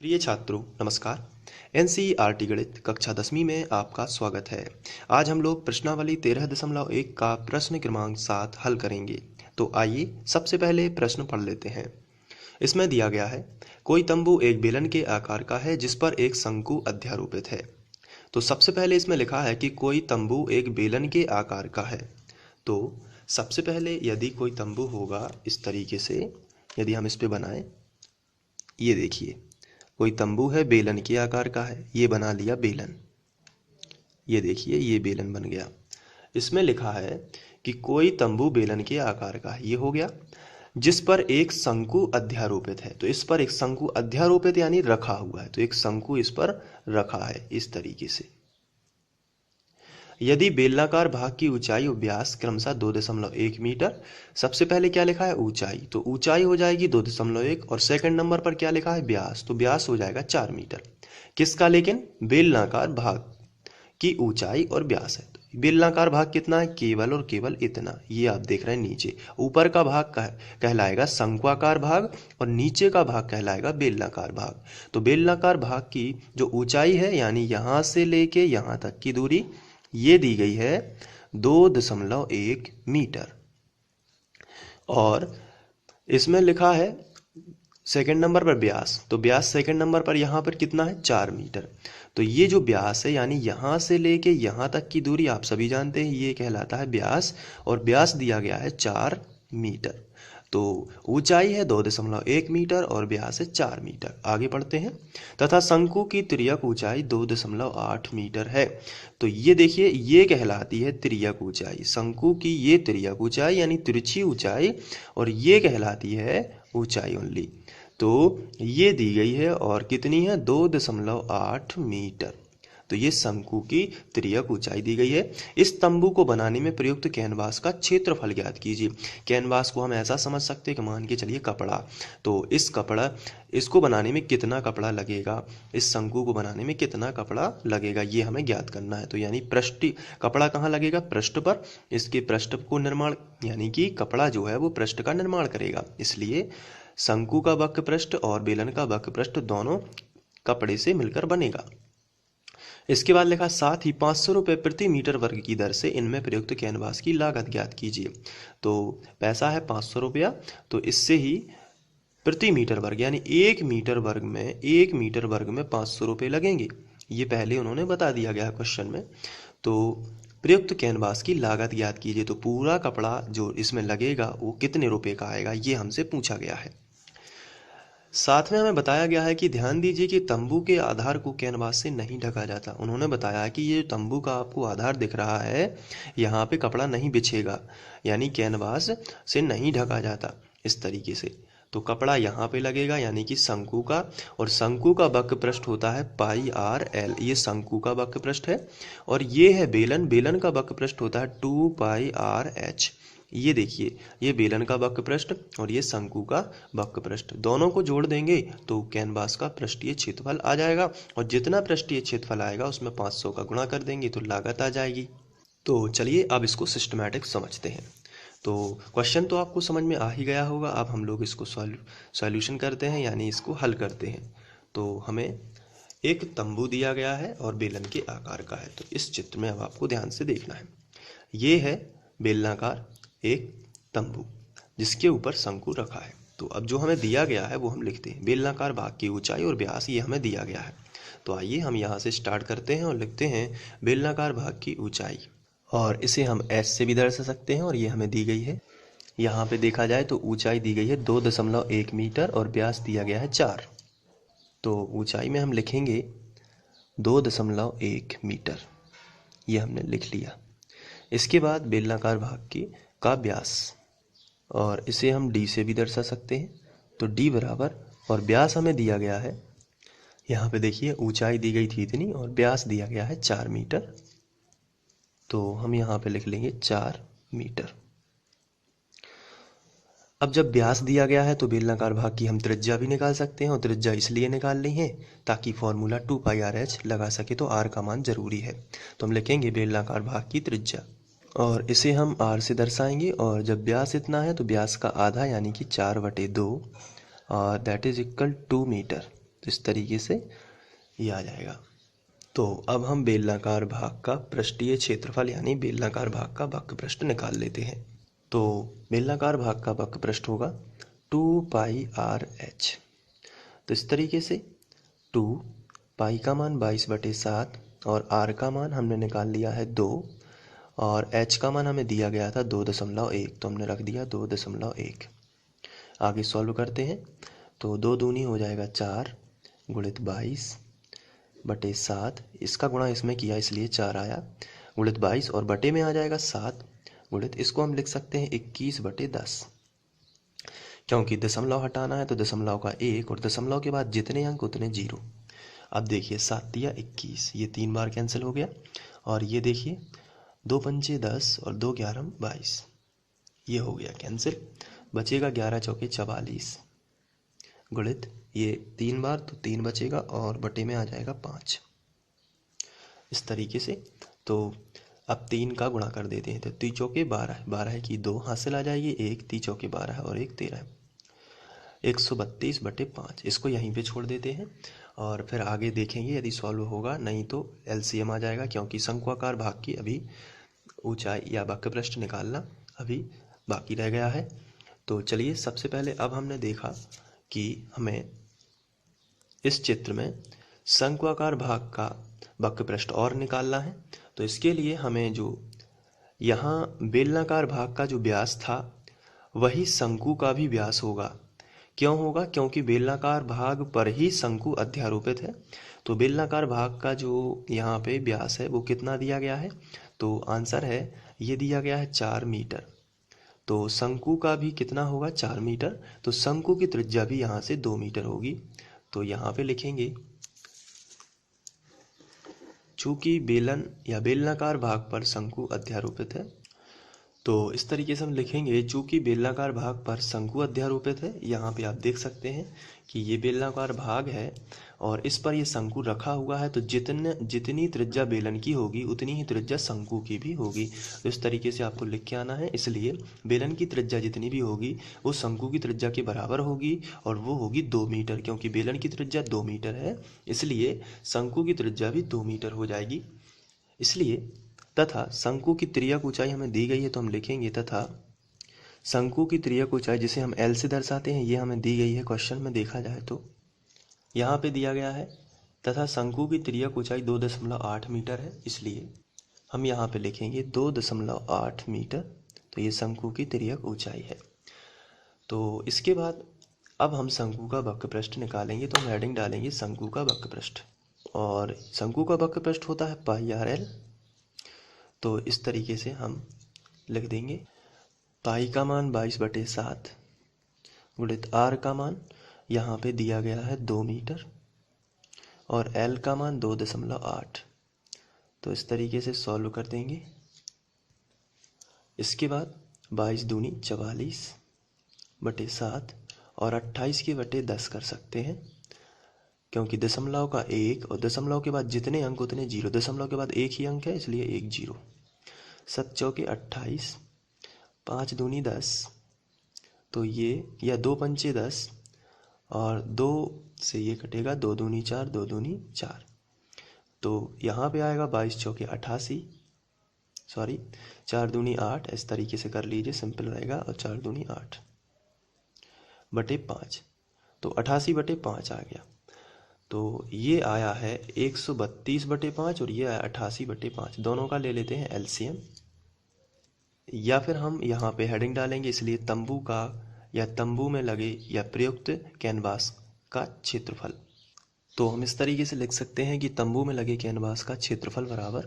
प्रिय छात्रों नमस्कार। एनसीईआरटी गणित कक्षा 10वीं में आपका स्वागत है। आज हम लोग प्रश्नावली 13.1 का प्रश्न क्रमांक 7 हल करेंगे। तो आइए सबसे पहले प्रश्न पढ़ लेते हैं। इसमें दिया गया है, कोई तंबू एक बेलन के आकार का है जिस पर एक शंकु अध्यारोपित है। तो सबसे पहले इसमें लिखा है कि कोई तंबू एक बेलन के आकार का है। तो सबसे पहले यदि कोई तंबू होगा इस तरीके से, यदि हम इस पे बनाएं, ये देखिए कोई तंबू है बेलन के आकार का है, ये बना लिया बेलन। ये देखिए ये बेलन बन गया। इसमें लिखा है कि कोई तंबू बेलन के आकार का है, ये हो गया, जिस पर एक शंकु अध्यारोपित है। तो इस पर एक शंकु अध्यारोपित यानी रखा हुआ है, तो एक शंकु इस पर रखा है इस तरीके से। यदि बेलनाकार भाग की ऊंचाई और व्यास क्रमशः 2.1 मीटर, सबसे पहले क्या लिखा है ऊंचाई, तो ऊंचाई हो जाएगी 2.1 और सेकंड नंबर पर क्या लिखा है व्यास, तो व्यास हो जाएगा 4 मीटर। किसका, लेकिन बेलनाकार भाग की ऊंचाई और व्यास है। तो बेलनाकार भाग कितना है, केवल और केवल इतना, ये आप देख रहे हैं नीचे। ऊपर का भाग कहलाएगा शंक्वाकार भाग और नीचे का भाग कहलाएगा बेलनाकार भाग। तो बेलनाकार भाग की जो ऊंचाई है यानी यहां से लेके यहां तक की दूरी, ये दी गई है 2.1 मीटर। और इसमें लिखा है सेकंड नंबर पर व्यास, तो व्यास सेकंड नंबर पर यहाँ पर कितना है 4 मीटर। तो ये जो व्यास है यानी यहाँ से लेके यहाँ तक की दूरी आप सभी जानते हैं, ये कहलाता है व्यास, और व्यास दिया गया है 4 मीटर। तो ऊंचाई है 2.1 मीटर और व्यास है 4 मीटर। आगे बढ़ते हैं। तथा शंकु की तिर्यक ऊंचाई 2.8 मीटर है। तो ये देखिए ये कहलाती है तिर्यक ऊंचाई, शंकु की ये तिर्यक ऊंचाई यानी तिरछी ऊंचाई, और ये कहलाती है ऊंचाई ओनली। तो ये दी गई है और कितनी है 2.8 मीटर। तो ये शंकु की तिर्यक ऊंचाई दी गई है। इस तंबू को बनाने में प्रयुक्त कैनवास का क्षेत्रफल ज्ञात कीजिए। कैनवास को हम ऐसा समझ सकते हैं कि मान के चलिए कपड़ा, तो इस कपड़ा इसको बनाने में कितना कपड़ा लगेगा, इस शंकु को बनाने में कितना कपड़ा लगेगा, ये हमें ज्ञात करना है। तो यानी पृष्ठ कपड़ा कहाँ लगेगा, पृष्ठ पर। इसके पृष्ठ को निर्माण यानी कि कपड़ा जो है वो पृष्ठ का निर्माण करेगा, इसलिए शंकु का वक्र पृष्ठ और बेलन का वक्र पृष्ठ दोनों कपड़े से मिलकर बनेगा। इसके बाद लिखा, साथ ही 500 रुपये प्रति मीटर वर्ग की दर से इनमें प्रयुक्त कैनवास की लागत ज्ञात कीजिए। तो पैसा है 500 रुपया, तो इससे ही प्रति मीटर वर्ग यानी 1 मीटर वर्ग में 500 रुपये लगेंगे। ये पहले उन्होंने बता दिया गया क्वेश्चन में। तो प्रयुक्त कैनवास की लागत ज्ञात कीजिए, तो पूरा कपड़ा जो इसमें लगेगा वो कितने रुपए का आएगा, ये हमसे पूछा गया है। साथ में हमें बताया गया है कि ध्यान दीजिए कि तंबू के आधार को कैनवास से नहीं ढका जाता। उन्होंने बताया है कि ये तंबू का आपको आधार दिख रहा है, यहाँ पे कपड़ा नहीं बिछेगा, यानी कैनवास से नहीं ढका जाता इस तरीके से। तो कपड़ा यहाँ पे लगेगा यानी कि शंकु का, और शंकु का वक्र पृष्ठ होता है पाई आर एल, ये शंकु का वक्र पृष्ठ है। और ये है बेलन, बेलन का वक्र पृष्ठ होता है 2 पाई आर एच। ये देखिए ये बेलन का वक्र पृष्ठ और ये शंकु का वक्र पृष्ठ, दोनों को जोड़ देंगे तो कैनवास का पृष्ठीय क्षेत्रफल आ जाएगा, और जितना पृष्ठीय क्षेत्रफल आएगा उसमें 500 का गुणा कर देंगे तो लागत आ जाएगी। तो चलिए अब इसको सिस्टमैटिक समझते हैं। तो क्वेश्चन तो आपको समझ में आ ही गया होगा। अब हम लोग इसको सॉल्यूशन करते हैं यानी इसको हल करते हैं। तो हमें एक तंबू दिया गया है और बेलन के आकार का है। तो इस चित्र में अब आपको ध्यान से देखना है, ये है बेलनाकार एक तंबू जिसके ऊपर शंकु रखा है। तो अब जो हमें दिया गया है वो हम लिखते हैं, बेलनाकार भाग की ऊंचाई और व्यास ये हमें दिया गया है। तो आइए हम यहाँ से स्टार्ट करते हैं और लिखते हैं बेलनाकार भाग की ऊंचाई, और इसे हम एस से भी दर्शा सकते हैं, और ये हमें दी गई है। यहाँ पे देखा जाए तो ऊंचाई दी गई है 2.1 मीटर और व्यास दिया गया है 4। तो ऊंचाई में हम लिखेंगे 2.1 मीटर, ये हमने लिख लिया। इसके बाद बेलनाकार भाग की का व्यास, और इसे हम d से भी दर्शा सकते हैं। तो d बराबर, और व्यास हमें दिया गया है, यहाँ पे देखिए ऊंचाई दी गई थी इतनी और व्यास दिया गया है 4 मीटर। तो हम यहाँ पे लिख लेंगे 4 मीटर। अब जब व्यास दिया गया है तो बेलनाकार भाग की हम त्रिज्या भी निकाल सकते हैं, और त्रिज्या इसलिए निकाल ली है ताकि फॉर्मूला 2 पाई आर एच लगा सके, तो r का मान जरूरी है। तो हम लिखेंगे बेलनाकार भाग की त्रिज्या, और इसे हम r से दर्शाएंगे, और जब व्यास इतना है तो व्यास का आधा यानी कि 4/2 और दैट इज इक्वल 2 मीटर। तो इस तरीके से ये आ जाएगा। तो अब हम बेलनाकार भाग का पृष्ठीय क्षेत्रफल यानी बेलनाकार भाग का वक्र पृष्ठ निकाल लेते हैं। तो बेलनाकार भाग का वक्र पृष्ठ होगा 2πr/h। तो इस तरीके से 2 पाई का मान 22/7 और r का मान हमने निकाल लिया है 2 और h का मान हमें दिया गया था 2.1, तो हमने रख दिया 2.1। आगे सॉल्व करते हैं तो 2 दूनी हो जाएगा 4 गुणित 22/7, इसका गुणा इसमें किया इसलिए 4 आया, गुणित 22 और बटे में आ जाएगा 7 गुणित, इसको हम लिख सकते हैं 21/10, क्योंकि दशमलव हटाना है तो दशमलव का 1 और दशमलव के बाद जितने अंक उतने 0। अब देखिए 7 दिया 21, ये 3 बार कैंसिल हो गया और ये देखिए 2 पंचे 10 और 2 11 22, ये हो गया कैंसिल, बचेगा 11 चौके 44 गुणित ये 3 बार तो 3 बचेगा और बटे में आ जाएगा 5। इस तरीके से तो अब 3 का गुणा कर देते हैं तो 3 चौके 12, 12 की 2 हासिल आ जाएगी, 1 3 चौके 12 और 1 13, 132/5। इसको यहीं पे छोड़ देते हैं और फिर आगे देखेंगे यदि सॉल्व होगा, नहीं तो एलसीएम आ जाएगा, क्योंकि शंक्वाकार भाग की अभी ऊंचाई या वक्र पृष्ठ निकालना अभी बाकी रह गया है। तो चलिए सबसे पहले अब हमने देखा कि हमें इस चित्र में शंक्वाकार भाग का वक्र पृष्ठ और निकालना है। तो इसके लिए हमें जो यहाँ बेलनाकार भाग का जो व्यास था वही शंकु का भी व्यास होगा। क्यों होगा? क्योंकि बेलनाकार भाग पर ही शंकु अध्यारोपित है। तो बेलनाकार भाग का जो यहाँ पे व्यास है वो कितना दिया गया है? तो आंसर है ये दिया गया है 4 मीटर। तो शंकु का भी कितना होगा? 4 मीटर। तो शंकु की त्रिज्या भी यहाँ से 2 मीटर होगी। तो यहाँ पे लिखेंगे चूंकि बेलन या बेलनाकार भाग पर शंकु अध्यारोपित है, तो इस तरीके से हम लिखेंगे चूंकि बेलनाकार भाग पर शंकु अध्यारोपित है। यहाँ पे आप देख सकते हैं कि ये बेलनाकार भाग है और इस पर ये शंकु रखा हुआ है, तो जितनी त्रिज्या बेलन की होगी उतनी ही त्रिज्या शंकु की भी होगी। तो इस तरीके से आपको लिख के आना है। इसलिए बेलन की त्रिज्या जितनी भी होगी वो शंकु की त्रिज्या के बराबर होगी और वो होगी 2 मीटर, क्योंकि बेलन की त्रिज्या 2 मीटर है, इसलिए शंकु की त्रिज्या भी 2 मीटर हो जाएगी। इसलिए तथा शंकु की तिर्यक ऊंचाई हमें दी गई है, तो हम लिखेंगे तथा शंकु की तिर्यक ऊंचाई जिसे हम L से दर्शाते हैं ये हमें दी गई है क्वेश्चन में। देखा जाए तो यहाँ पे दिया गया है तथा शंकु की तिर्यक ऊंचाई 2.8 मीटर है, इसलिए हम यहाँ पे लिखेंगे 2.8 मीटर। तो ये शंकु की तिर्यक ऊंचाई है। तो इसके बाद अब हम शंकु का वक्र पृष्ठ निकालेंगे। तो हम हेडिंग डालेंगे शंकु का वक्र पृष्ठ, और शंकु का वक्र पृष्ठ होता है πr/L। तो इस तरीके से हम लिख देंगे पाई का मान 22/7 गुणित r का मान यहाँ पे दिया गया है 2 मीटर और l का मान 2.8। तो इस तरीके से सॉल्व कर देंगे। इसके बाद 22 दूनी 44/7 और 28 के बटे 10 कर सकते हैं, क्योंकि दशमलव का 1 और दशमलव के बाद जितने अंक उतने 0, दशमलव के बाद 1 ही अंक है इसलिए 1 0। 7 चौके 28, 5 दूनी 10, तो ये या 2 पंचे 10 और 2 से ये कटेगा, 2 दूनी 4, 2 दूनी 4। तो यहाँ पे आएगा 22 चौके 88, सॉरी 4 दूनी 8, इस तरीके से कर लीजिए, सिंपल रहेगा। और 4 दूनी 8 बटे 5, तो 88/5 आ गया। तो ये आया है 132/5 और ये आया 88/5। दोनों का ले लेते हैं एलसीएम, या फिर हम यहाँ पे हेडिंग डालेंगे, इसलिए तंबू का या तंबू में लगे या प्रयुक्त कैनवास का क्षेत्रफल। तो हम इस तरीके से लिख सकते हैं कि तंबू में लगे कैनवास का क्षेत्रफल बराबर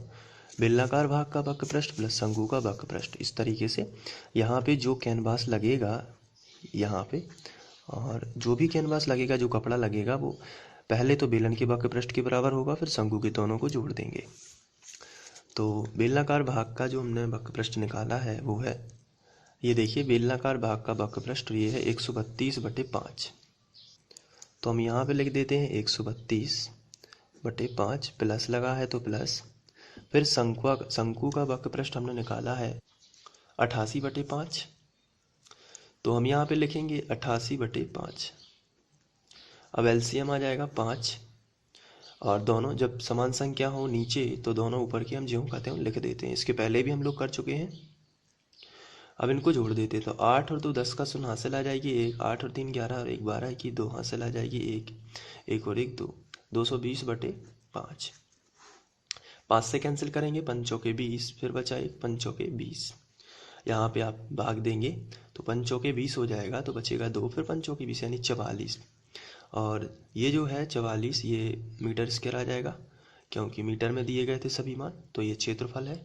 बेलनाकार भाग का वक्र पृष्ठ प्लस शंकु का वक्र पृष्ठ। इस तरीके से यहाँ पे जो कैनवास लगेगा यहाँ पे, और जो भी कैनवास लगेगा, जो कपड़ा लगेगा, वो पहले तो बेलन के वक्र पृष्ठ के बराबर होगा, फिर शंकु के दोनों को जोड़ देंगे। तो बेलनाकार भाग का जो हमने वक्र पृष्ठ निकाला है वो है, ये देखिए बेलनाकार भाग का वक्र पृष्ठ ये है 132/5। तो हम यहाँ पे लिख देते हैं 132/5, प्लस लगा है तो प्लस, फिर शंकु का वक्र पृष्ठ हमने निकाला है 88/5, तो हम यहाँ पे लिखेंगे 88/5। अब एलसीएम आ जाएगा 5, और दोनों जब समान संख्या हो नीचे तो दोनों ऊपर की हम ज्यों कहते हैं लिख देते हैं। इसके पहले भी हम लोग कर चुके हैं। अब इनको जोड़ देते तो 8 और 2 10 का 0 हासिल आ जाएगी 1, 8 और 3 11 और 1 12 की 2 हासिल आ जाएगी 1, 1 और 1 2, 220/5। 5 से कैंसिल करेंगे, 5 चौके 20, फिर बचा 1, 5 चौके 20। यहाँ पे आप भाग देंगे तो 5 चौके 20 हो जाएगा, तो बचेगा 2, फिर 5 चौके 20 यानी 44। और ये जो है 44 ये मीटर स्क्वायर आ जाएगा, क्योंकि मीटर में दिए गए थे सभी मान, तो ये क्षेत्रफल है।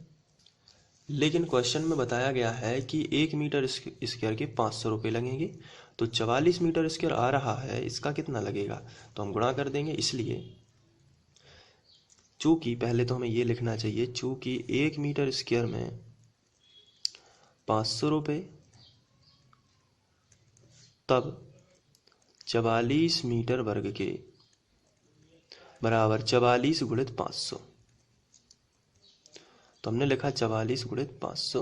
लेकिन क्वेश्चन में बताया गया है कि 1 मीटर स्क्वायर के 500 रुपये लगेंगे, तो 44 मीटर स्क्वायर आ रहा है, इसका कितना लगेगा, तो हम गुणा कर देंगे। इसलिए चूंकि पहले तो हमें ये लिखना चाहिए, चूंकि 1 मीटर स्क्वायर में 500 रुपये, तब 44 मीटर वर्ग के बराबर 44 गुणित 500। तो हमने लिखा 44 गुणित 500,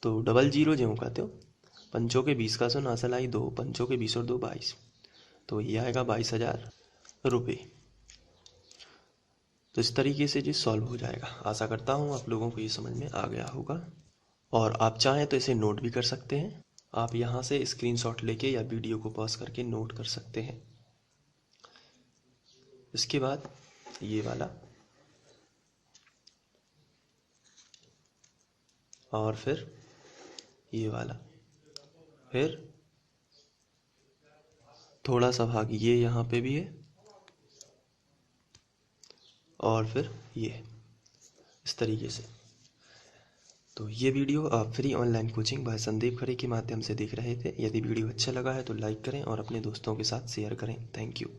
तो डबल जीरो जो कहते हो, 5 के 20 का 100 हासिल आई 2, 5 के 20 और 2 22, तो ये आएगा 22,000 रुपये। तो इस तरीके से ये सॉल्व हो जाएगा। आशा करता हूँ आप लोगों को ये समझ में आ गया होगा, और आप चाहें तो इसे नोट भी कर सकते हैं। आप यहाँ से स्क्रीनशॉट लेके या वीडियो को पॉज करके नोट कर सकते हैं। इसके बाद ये वाला, और फिर ये वाला, फिर थोड़ा सा भाग ये यहाँ पे भी है, और फिर ये इस तरीके से। तो ये वीडियो आप free online coaching by Sandeep Khare के माध्यम से देख रहे थे। यदि वीडियो अच्छा लगा है तो लाइक करें और अपने दोस्तों के साथ शेयर करें। Thank you.